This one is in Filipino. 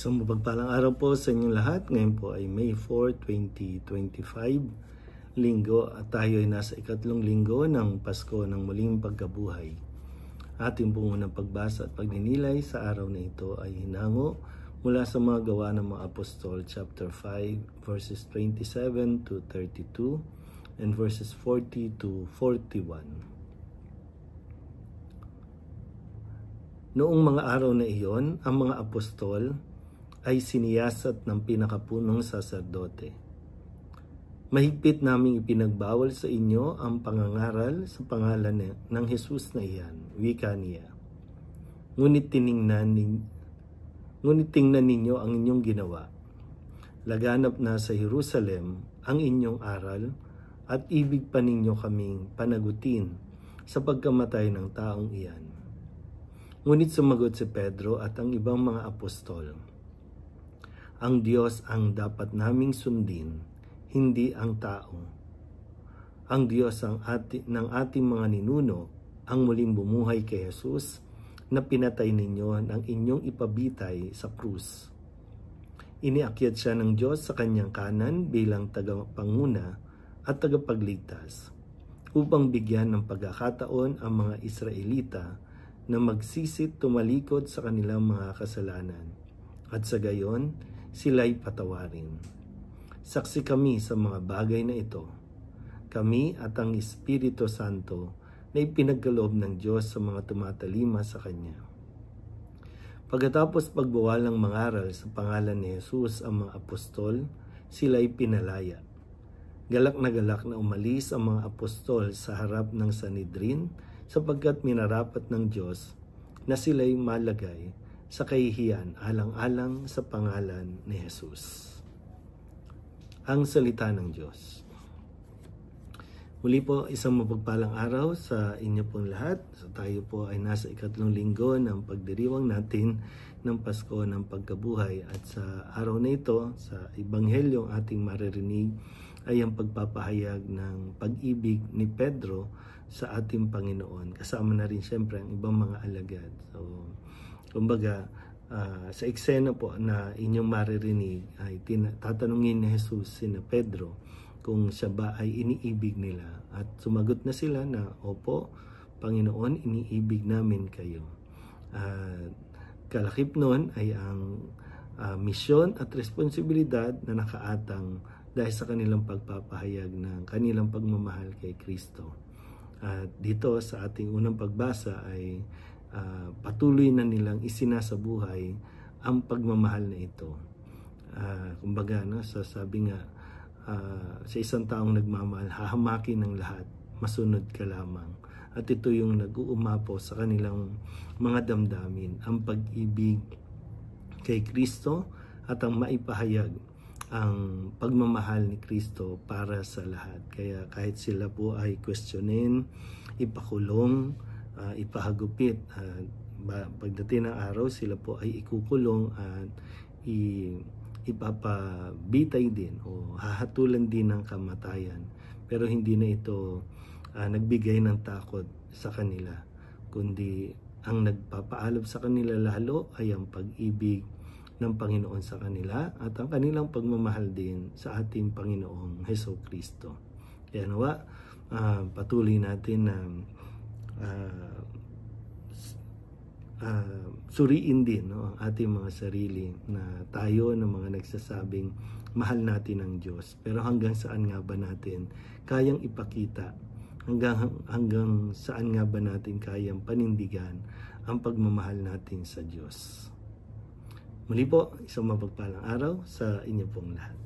Isang mapagpalang araw po sa inyong lahat. Ngayon po ay May 4, 2025, linggo, at tayo ay nasa ikatlong linggo ng Pasko ng muling pagkabuhay. Ating pong unang pagbasa at pagninilay sa araw na ito ay hinango mula sa mga gawa ng mga apostol, chapter 5, verses 27 to 32 and verses 40 to 41. Noong mga araw na iyon, ang mga apostol ay siniyasat ng pinakapunong saserdote. Mahigpit naming ipinagbawal sa inyo ang pangangaral sa pangalan ng Jesus na iyan, wika niya. Ngunit tingnan ninyo ang inyong ginawa. Laganap na sa Jerusalem ang inyong aral at ibig pa ninyo kaming panagutin sa pagkamatay ng taong iyan. Ngunit sumagot si Pedro at ang ibang mga apostol, ang Diyos ang dapat naming sundin, hindi ang tao. Ang Diyos ng ating mga ninuno ang muling bumuhay kay Jesus na pinatay ninyo ng inyong ipabitay sa krus. Iniakyat siya ng Diyos sa kanyang kanan bilang tagapanguna at tagapagligtas upang bigyan ng pagkakataon ang mga Israelita na magsisit tumalikod sa kanilang mga kasalanan at sa gayon sila'y patawarin. Saksi kami sa mga bagay na ito. Kami at ang Espiritu Santo na ipinagkaloob ng Diyos sa mga tumatalima sa Kanya. Pagkatapos pagbawalang mangaral sa pangalan ni Jesus ang mga apostol, sila'y pinalaya. Galak na umalis ang mga apostol sa harap ng Sanhedrin sapagkat minarapat ng Diyos na sila'y malagay sa kahihiyan alang-alang sa pangalan ni Jesus. Ang salita ng Diyos. Muli po, isang mapagpalang araw sa inyo pong lahat. So, tayo po ay nasa ikatlong linggo ng pagdiriwang natin ng Pasko ng Pagkabuhay. At sa araw na ito, sa Ebanghelyong ating maririnig ay ang pagpapahayag ng pag-ibig ni Pedro sa ating Panginoon. Kasama na rin siyempre ang ibang mga alagad. So, kumbaga, sa eksena po na inyong maririnig ay tatanungin ni Jesus sina Pedro kung siya ba ay iniibig nila. At sumagot na sila na, opo, Panginoon, iniibig namin kayo. Kalakip nun ay ang misyon at responsibilidad na nakaatang dahil sa kanilang pagpapahayag ng kanilang pagmamahal kay Kristo. At dito sa ating unang pagbasa ay patuloy na nilang isinasabuhay ang pagmamahal na ito. Kumbaga, sasabi nga, sa isang taong nagmamahal, hahamakin ng lahat, masunod ka lamang. At ito yung nag-uumapo sa kanilang mga damdamin, ang pag-ibig kay Kristo at ang maipahayag ang pagmamahal ni Kristo para sa lahat. Kaya kahit sila po ay questionin, ipakulong, ipahagupit, pagdating ng araw sila po ay ikukulong at ipapabitay din o hahatulan din ng kamatayan. Pero hindi na ito nagbigay ng takot sa kanila, kundi ang nagpapaalab sa kanila lalo ay ang pag-ibig ng Panginoon sa kanila at ang kanilang pagmamahal din sa ating Panginoong Jesucristo. Kaya nawa, patuloy natin na suriin din ang ating mga sarili na tayo ng mga nagsasabing mahal natin ang Diyos. Pero hanggang saan nga ba natin kayang ipakita? Hanggang saan nga ba natin kayang panindigan ang pagmamahal natin sa Diyos? Muli po, isang mapagpalang araw sa inyo pong lahat.